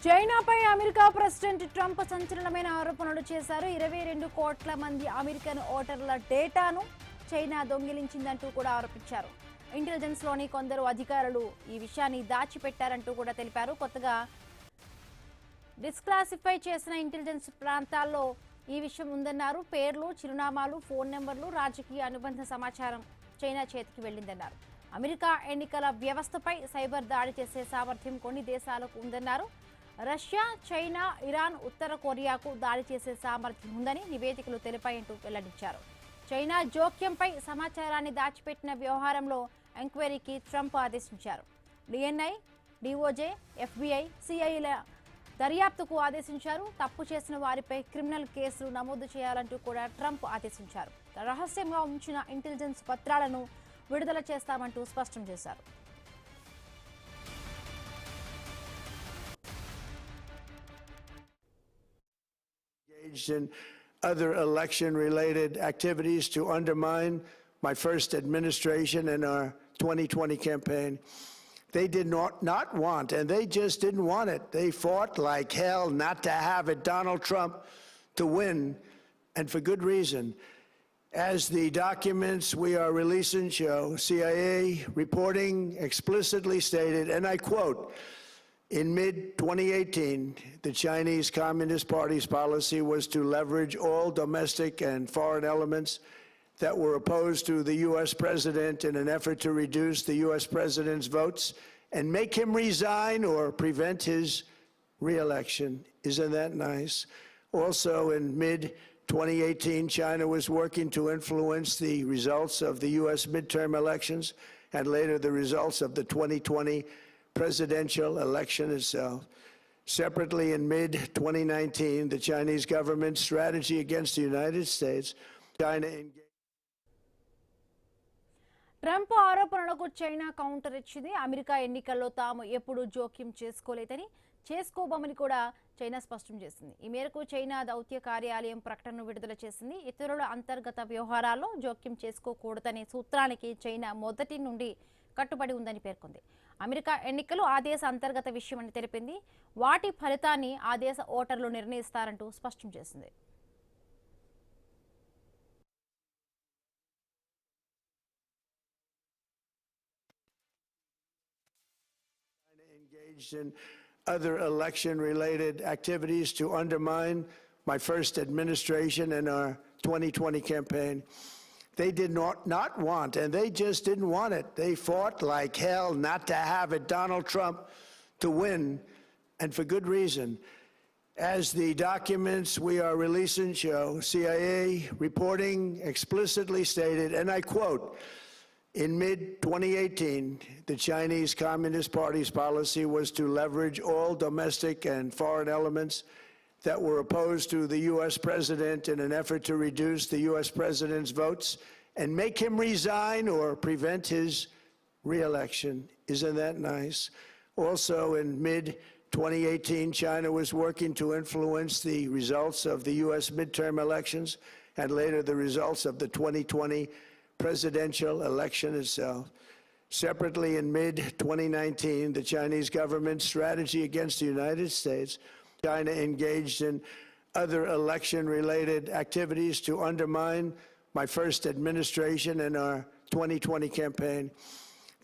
చైనాపై America president Trump సంచలనమైన ఆరోపణలు చేశారు. 22 కోట్ల మంది అమెరికన్ ఓటర్ల డేటాను చైనా దొంగిలించిందంటూ కూడా ఆరోపించారు. ఇంటెలిజెన్స్ లోని కొందరు అధికారులు ఈ విషయాన్ని దాచిపెట్టారంటూ కూడా తెలిపారు. కొత్తగా డిస్క్లాసిఫై చేసిన ఇంటెలిజెన్స్ ప్రాంతాల్లో ఈ విషయం ఉందన్నారు. పేర్లు, చిరునామాలు, ఫోన్ నెంబర్లు, రాజకీయ అనుబంధ సమాచారం చైనా చేతికి వెళ్లిందన్నారు. అమెరికా ఎన్నికల వ్యవస్థపై సైబర్ దాడి చేసే సామర్థ్యం కొన్ని దేశాలకు ఉందన్నారు. రష్యా, చైనా, ఇరాన్, ఉత్తర కొరియాకు దాడి చేసే సామర్థ్యం ఉందని నివేదికలు తెలిపాయంటూ వెల్లడించారు. చైనా జోక్యంపై సమాచారాన్ని దాచిపెట్టిన వ్యవహారంలో ఎంక్వైరీకి ట్రంప్ ఆదేశించారు. డిఎన్ఐ, డిఓజే, ఎఫ్బిఐ, సిఐల దర్యాప్తుకు ఆదేశించారు. తప్పు చేసిన వారిపై క్రిమినల్ కేసులు నమోదు చేయాలంటూ కూడా ట్రంప్ ఆదేశించారు. రహస్యంగా ఉంచిన ఇంటెలిజెన్స్ పత్రాలను విడుదల చేస్తామంటూ స్పష్టం చేశారు. Engaged in other election-related activities to undermine my first administration and our 2020 campaign. They did not want, and they just didn't want it. They fought like hell not to have it, Donald Trump, to win, and for good reason. As the documents we are releasing show, CIA reporting explicitly stated, and I quote, in mid-2018, the Chinese Communist Party's policy was to leverage all domestic and foreign elements that were opposed to the U.S. president in an effort to reduce the U.S. president's votes and make him resign or prevent his re-election. Isn't that nice? Also, in mid-2018, China was working to influence the results of the U.S. midterm elections and later the results of the 2020 presidential election itself. Separately, in mid-2019, the Chinese government's strategy against the United States, China engaged. Trump ఆరోపణలకు China counter ఇచ్చింది. America ఎన్నికల్లో తాము ఎప్పుడూ జోక్యం చేసుకోలేదని, చేసుకోబోమని కూడా China స్పష్టం చేసింది. ఈ మేరకు చైనా దౌత్య కార్యాలయం ప్రకటనను విడుదల చేసింది. ఇతరుల అంతర్గత వ్యవహారాల్లో జోక్యం చేసుకోకూడదనే సూత్రానికి చైనా మొదటి నుండి కట్టుబడి ఉందని పేర్కొంది. అమెరికా ఎన్నికలు ఆ దేశ అంతర్గత విషయమని తెలిపింది. వాటి ఫలితాన్ని ఆ దేశ ఓటర్లు నిర్ణయిస్తారంటూ స్పష్టం చేసింది. Engaged in other election-related activities to undermine my first administration and our 2020 campaign. They did not want, and they just didn't want it. They fought like hell not to have it, Donald Trump, to win, and for good reason. As the documents we are releasing show, CIA reporting explicitly stated, and I quote, in mid-2018, the Chinese Communist Party's policy was to leverage all domestic and foreign elements that were opposed to the U.S. president in an effort to reduce the U.S. president's votes and make him resign or prevent his re-election. Isn't that nice? Also, in mid-2018, China was working to influence the results of the U.S. midterm elections and later the results of the 2020 presidential election itself. Separately, in mid-2019, the Chinese government's strategy against the United States, China engaged in other election-related activities to undermine my first administration and our 2020 campaign.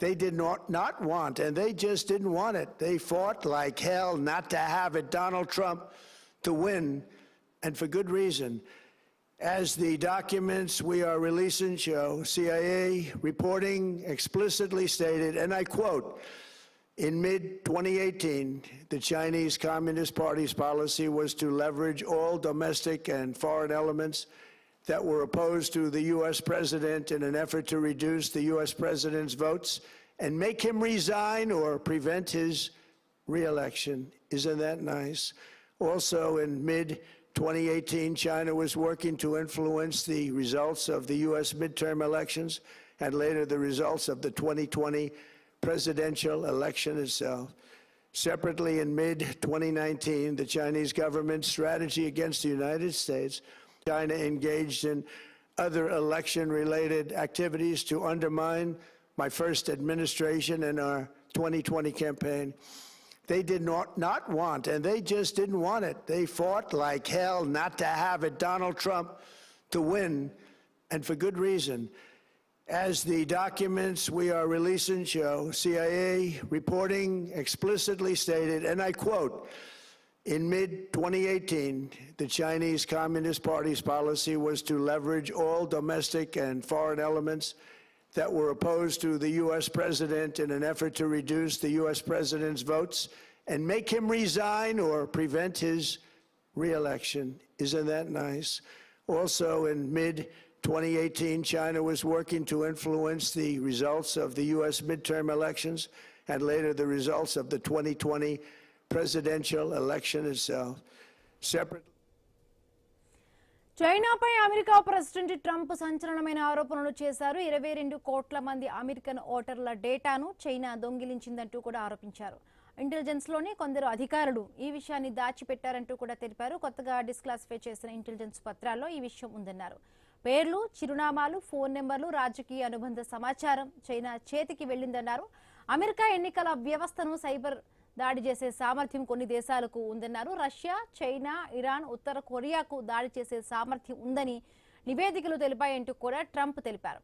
They did not want, and they just didn't want it. They fought like hell not to have it, Donald Trump, to win, and for good reason. As the documents we are releasing show, CIA reporting explicitly stated, and I quote, in mid-2018, the Chinese Communist Party's policy was to leverage all domestic and foreign elements that were opposed to the U.S. president in an effort to reduce the U.S. president's votes and make him resign or prevent his re-election. Isn't that nice? Also, in mid-2018, China was working to influence the results of the U.S. midterm elections and later the results of the 2020 presidential election itself. Separately, in mid-2019, the Chinese government's strategy against the United States, China engaged in other election-related activities to undermine my first administration and our 2020 campaign. they did not want, and they just didn't want it. They fought like hell not to have it, Donald Trump, to win, and for good reason. As the documents we are releasing show, CIA reporting explicitly stated, and I quote, in mid-2018, the Chinese Communist Party's policy was to leverage all domestic and foreign elements that were opposed to the U.S. president in an effort to reduce the U.S. president's votes and make him resign or prevent his re-election. Isn't that nice? Also, in mid-2018, China was working to influence the results of the U.S. midterm elections and later the results of the 2020 presidential election itself. Separate. చైనాపై America president Trump సంచలనమైన ఆరోపణలు చేశారు. 22 కోట్ల మంది American ఓటర్ల డేటాను China దొంగిలించిందంటూ కూడా ఆరోపించారు. ఇంటెలిజెన్స్ లోని కొందరు అధికారులు ఈ విషయాన్ని దాచిపెట్టారంటూ కూడా తెలిపారు. కొత్తగా డిస్క్లాసిఫై చేసిన ఇంటెలిజెన్స్ పత్రాల్లో ఈ విషయం ఉందన్నారు. పేర్లు, చిరునామాలు, ఫోన్ నెంబర్లు, రాజకీయ అనుబంధ సమాచారం చైనా చేతికి వెళ్లిందన్నారు. అమెరికా ఎన్నికల వ్యవస్థను సైబర్ దాడి చేసే సామర్థ్యం కొన్ని దేశాలకు ఉందన్నారు. రష్యా, చైనా, ఇరాన్, ఉత్తర కొరియాకు దాడి చేసే సామర్థ్యం ఉందని నివేదికలు తెలిపాయంటూ కూడా ట్రంప్ తెలిపారు.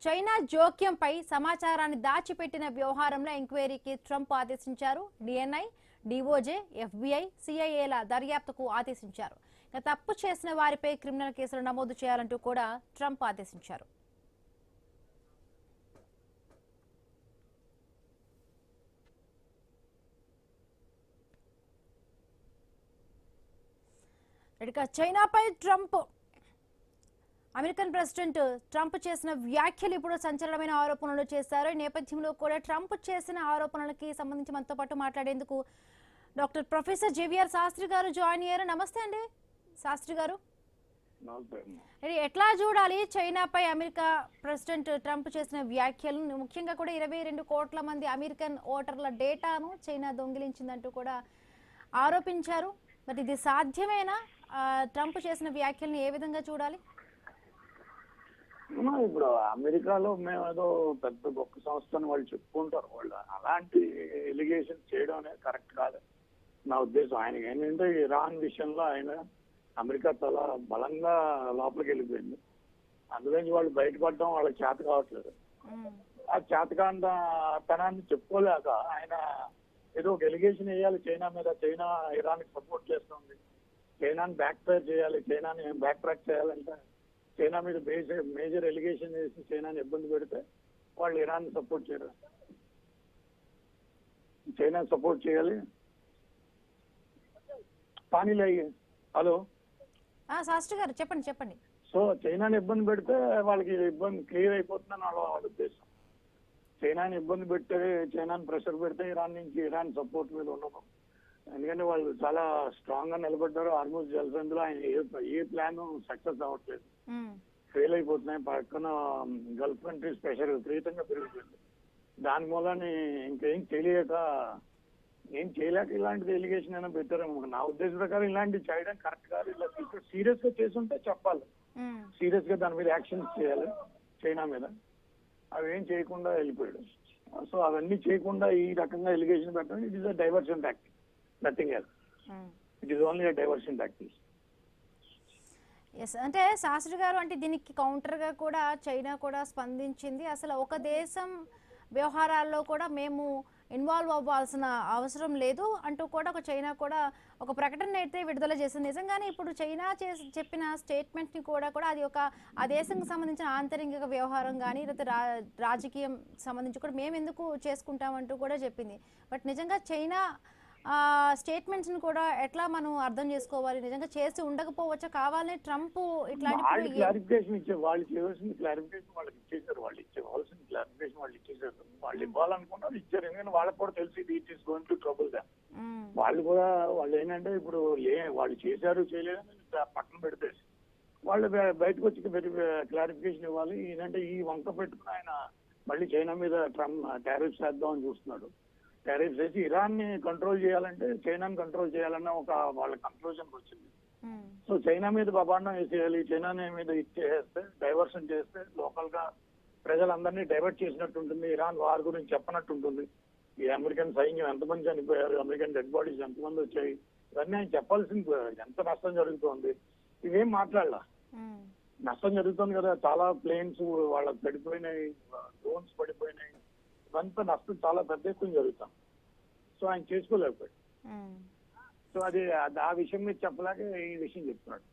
చైనా జోక్యంపై సమాచారాన్ని దాచిపెట్టిన వ్యవహారంలో ఎంక్వైరీకి ట్రంప్ ఆదేశించారు. డిఎన్ఐ, డిఓజే, ఎఫ్బిఐ, సిఐఏల దర్యాప్తుకు ఆదేశించారు. తప్పు చేసిన వారిపై క్రిమినల్ కేసులు నమోదు చేయాలంటూ కూడా ట్రంప్ ఆదేశించారు. చైనాపై అమెరికన్ ప్రెసిడెంట్ ట్రంప్ చేసిన వ్యాఖ్యలు ఇప్పుడు సంచలనమైన ఆరోపణలు చేశారు. ఈ నేపథ్యంలో కూడా ట్రంప్ చేసిన ఆరోపణలకి సంబంధించి మనతో పాటు మాట్లాడేందుకు డాక్టర్ ప్రొఫెసర్ జేవిఆర్ శాస్త్రి గారు జాయిన్ అయ్యారు. నమస్తే అండి శాస్త్రి గారు. ఎట్లా చూడాలి చైనాపై అమెరికా ప్రెసిడెంట్ ట్రంప్ చేసిన వ్యాఖ్యలు? ముఖ్యంగా కూడా 22 కోట్ల మంది అమెరికన్ ఓటర్ల డేటాను చైనా దొంగిలించిందంటూ కూడా ఆరోపించారు. మరి ఇది సాధ్యమేనా? ట్రంప్ చేసిన వ్యాఖ్యల్ని ఏ విధంగా చూడాలి? ఇప్పుడు అమెరికాలో మేము ఏదో పెద్ద గొప్ప సంస్థను వాళ్ళు చెప్పుకుంటారు. వాళ్ళు అలాంటి ఎలిగేషన్ చేయడం అనేది కరెక్ట్ కాదు నా ఉద్దేశం. ఆయనకి ఏంటంటే ఇరాన్ విషయంలో ఆయన అమెరికా చాలా బలంగా లోపలికి వెళ్ళిపోయింది. అందులోంచి వాళ్ళు బయటపడడం వాళ్ళకి చేత కావట్లేదు. ఆ చేతకాంత తనాన్ని చెప్పుకోలేక ఆయన ఏదో ఒక ఎలిగేషన్ వేయాలి చైనా మీద. చైనా ఇరాన్కి సపోర్ట్ చేస్తుంది, చైనాని బ్యాక్ ట్రాక్ చేయాలి, చైనాని బ్యాక్ ట్రాక్ చేయాలంటే చైనా మీద మేజర్ ఎలిగేషన్ చేసి చైనాని ఇబ్బంది పెడితే వాళ్ళు ఇరాన్ సపోర్ట్ చేయరు. చైనా సపోర్ట్ చేయాలి. పానీలే. హలో శాస్త్రి గారు చెప్పండి. సో చైనాని ఇబ్బంది పెడితే వాళ్ళకి ఇబ్బంది క్లియర్ అయిపోతుందని వాళ్ళ ఉద్దేశం. చైనాని ఇబ్బంది పెడితే, చైనాని ప్రెషర్ పెడితే ఇరాన్ నుంచి ఇరాన్ సపోర్ట్ మీద ఉండదు. ఎందుకంటే వాళ్ళు చాలా స్ట్రాంగ్ గా నిలబడ్డారు. ఆల్మోస్ట్ జల్సందులో ఆయన ఏ ప్లాన్ సక్సెస్ అవ్వట్లేదు, ఫెయిల్ అయిపోతున్నాయి. పక్కన గల్ఫ్ కంట్రీస్ ప్రెషర్ విపరీతంగా పెరుగుతుంది. దాని మూలని ఇంకేం చేయలేక ఇలాంటిది ఎలిగేషన్ అయినా పెట్టారేమో. నా ఉద్దేశం ప్రకారం ఇలాంటివి చేయడం కరెక్ట్ కాదు. ఇలా సీరియస్ గా చేసుంటే చెప్పాలి, సీరియస్ గా దాని మీద యాక్షన్స్ చేయాలి చైనా మీద. అవి ఏం చేయకుండా వెళ్ళిపోయాడు. సో అవన్నీ చేయకుండా ఈ రకంగా ఎలిగేషన్ పెట్టడం, it is a diversion tactic, nothing else. It is only a diversion tactic. Yes, అంటే శాస్త్రి గారు, అంటే దీనికి కౌంటర్ గా కూడా చైనా కూడా స్పందించింది. అసలు ఒక దేశం వ్యవహారాల్లో కూడా మేము ఇన్వాల్వ్ అవ్వాల్సిన అవసరం లేదు అంటూ కూడా చైనా కూడా ఒక ప్రకటన అయితే విడుదల చేసింది. నిజంగానే ఇప్పుడు చైనా చెప్పిన స్టేట్మెంట్ని కూడా అది ఒక ఆ దేశానికి సంబంధించిన ఆంతరిక వ్యవహారం కానీ లేకపోతే రాజకీయం సంబంధించి కూడా మేము ఎందుకు చేసుకుంటామంటూ కూడా చెప్పింది. బట్ నిజంగా చైనా స్టేట్మెంట్స్ని కూడా ఎట్లా మనం అర్థం చేసుకోవాలి? నిజంగా చేసి ఉండకపోవచ్చా? కావాలనే ట్రంప్ ఇట్లాంటి క్లారిఫికేషన్ ఇచ్చే వాళ్ళు చేయవలసిన క్లారిఫికేషన్ వాళ్ళకి ఇచ్చేసారు. వాళ్ళు ఇచ్చేవాల్సిన క్లారిఫికేషన్ వాళ్ళు ఇచ్చేసారు. వాళ్ళు ఇవ్వాలనుకున్నారు, ఇచ్చారు. ఎందుకంటే వాళ్ళకి కూడా తెలిసి it is going to trouble దా. వాళ్ళు ఏంటంటే ఇప్పుడు వాళ్ళు చేశారు చేయలేదని పక్కన పెడితే వాళ్ళు బయటకు వచ్చి క్లారిఫికేషన్ ఇవ్వాలి. ఏంటంటే ఈ వంక పెట్టుకుని ఆయన మళ్ళీ చైనా మీద టారిఫ్స్ వేద్దామని చూస్తున్నాడు. టారిఫ్స్ వేసి ఇరాన్ ని కంట్రోల్ చేయాలంటే చైనాని కంట్రోల్ చేయాలన్న ఒక వాళ్ళ కన్క్లూజన్ వచ్చింది. సో చైనా మీద బబాండం వేసేయాలి, చైనా మీద ఇచ్చేస్తే డైవర్షన్ చేస్తే లోకల్ గా ప్రజలందరినీ డైవర్ట్ చేసినట్టు ఉంటుంది, ఇరాన్ వార్ గురించి చెప్పనట్టు ఉంటుంది. ఈ అమెరికన్ సైన్యం ఎంతమంది చనిపోయారు, అమెరికన్ డెడ్ బాడీస్ ఎంతమంది వచ్చాయి, ఇవన్నీ ఆయన చెప్పాల్సింది. ఎంత నష్టం జరుగుతోంది ఇవేం మాట్లాడాల. నష్టం జరుగుతుంది కదా, చాలా ప్లేన్స్ వాళ్ళకి పడిపోయినాయి, డ్రోన్స్ పడిపోయినాయి, ఇవంతా నష్టం చాలా పెద్ద ఎత్తున జరుగుతాం. సో ఆయన చేసుకోలేకపోయాడు. సో అది ఆ విషయం మీద చెప్పలేక ఈ విషయం చెప్తున్నాడు.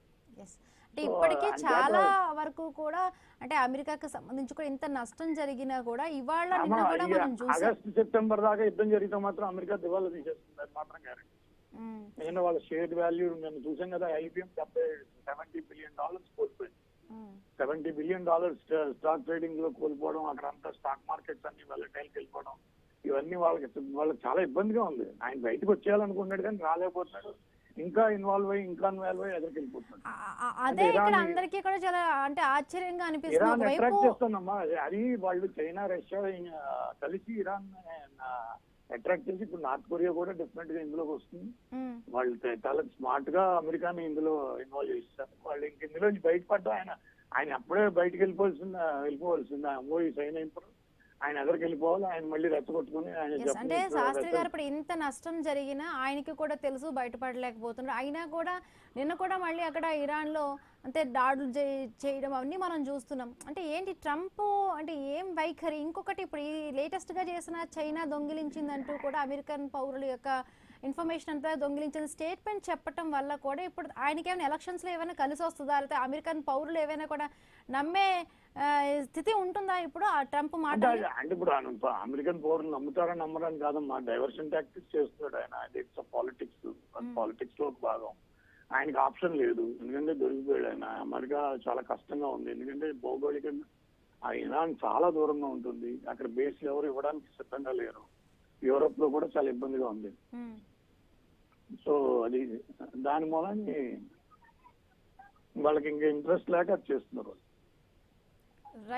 అంటే ఇప్పటికీ చాలా వరకు కూడా అంటే అమెరికాకి సంబంధించి కూడా ఇంత నష్టం జరిగినా కూడా ఇవాళ నిన్న కూడా మనం చూసాం. ఆగస్టు సెప్టెంబర్ దాకా యుద్ధం జరిగితే మాత్రం అమెరికా దివాలా తీసేస్తుంది, అది మాత్రం గ్యారెంటీ. నేను వాళ్ళ షేర్ వాల్యూ మేము చూసాం కదా, IBM $70 బిలియన్ కోల్పోయింది. $70 బిలియన్ స్టాక్ ట్రేడింగ్ లో కోల్పోవడం, అక్కడ అంతా స్టాక్ మార్కెట్స్ అన్ని వాలటైల్కి వెళ్ళిపోవడం, ఇవన్నీ వాళ్ళకి చాలా ఇబ్బందిగా ఉంది. ఆయన బయటకు వచ్చేయాలనుకున్నాడు కానీ రాలేకపోతున్నాడు. ఇంకా ఇన్వాల్వ్ అయ్యి ఎదురుకి వెళ్ళిపోతున్నాడు. అదే ఇక్కడ అందరికీ కూడా చాలా అంటే ఆశ్చర్యంగా అనిపిస్తుంది. ఇరాన్ అట్రాక్ట్ చేస్తుందమ్మా, అది వాళ్ళు చైనా రష్యా కలిసి ఇరాన్ అట్రాక్ట్ చేసి ఇప్పుడు నార్త్ కొరియా కూడా డెఫినెట్ గా ఇందులోకి వస్తుంది. వాళ్ళు చాలా స్మార్ట్ గా అమెరికాని ఇందులో ఇన్వాల్వ్ చేస్తారు. వాళ్ళు ఇంక ఇందులో బయటపడ్డా ఆయన అప్పుడే బయటకు వెళ్ళిపోవాల్సింది. అమ్మో ఈ సైన్ అయిపోయి ఆయన ఎదురుకి వెళ్ళిపోవాలి, ఆయన మళ్ళీ రెచ్చగొట్టుకుని ఆయన. అంటే శాస్త్రి గారు ఇప్పుడు ఇంత నష్టం జరిగినా ఆయనకి కూడా తెలుసు బయటపడలేకపోతున్నాడు. అయినా కూడా నిన్న కూడా మళ్ళీ అక్కడ ఇరాన్ లో అంటే దాడులు చేయడం అవన్నీ మనం చూస్తున్నాం. అంటే ఏంటి ట్రంప్ అంటే ఏం వైఖరి? ఇంకొకటి ఇప్పుడు ఈ లేటెస్ట్ గా చేసిన చైనా దొంగిలించిందంటూ కూడా అమెరికన్ పౌరుల యొక్క ఇన్ఫర్మేషన్ అంతా దొంగిలించిన స్టేట్మెంట్ చెప్పడం వల్ల కూడా ఇప్పుడు ఆయనకి ఏమైనా ఎలక్షన్స్ లో ఏమైనా కలిసి వస్తుందా, లేకపోతే అమెరికన్ పౌరులు ఏమైనా కూడా నమ్మే స్థితి ఉంటుందా ఇప్పుడు ఆ ట్రంప్ మాట? అంటే ఇప్పుడు అమెరికన్ పౌరులు నమ్ముతారని నమ్మడానికి కాదమ్మా, డైవర్షన్ టాక్టిక్స్ చేస్తున్నాడు ఆయన. ఇట్స్ పాలిటిక్స్ లో భాగం. ఆయనకి ఆప్షన్ లేదు, ఎందుకంటే దొరికిపోయాడు ఆయన. అమెరికా చాలా కష్టంగా ఉంది, ఎందుకంటే భౌగోళికంగా ఇరాన్ చాలా దూరంగా ఉంటుంది. అక్కడ బేస్లు ఎవరు ఇవ్వడానికి సిద్ధంగా లేరు. యూరోప్ లో కూడా చాలా ఇబ్బందిగా ఉంది. సో అది దాని మూలాన్ని వాళ్ళకి ఇంకా ఇంట్రెస్ట్ లేక చేస్తున్నారు. రైట్.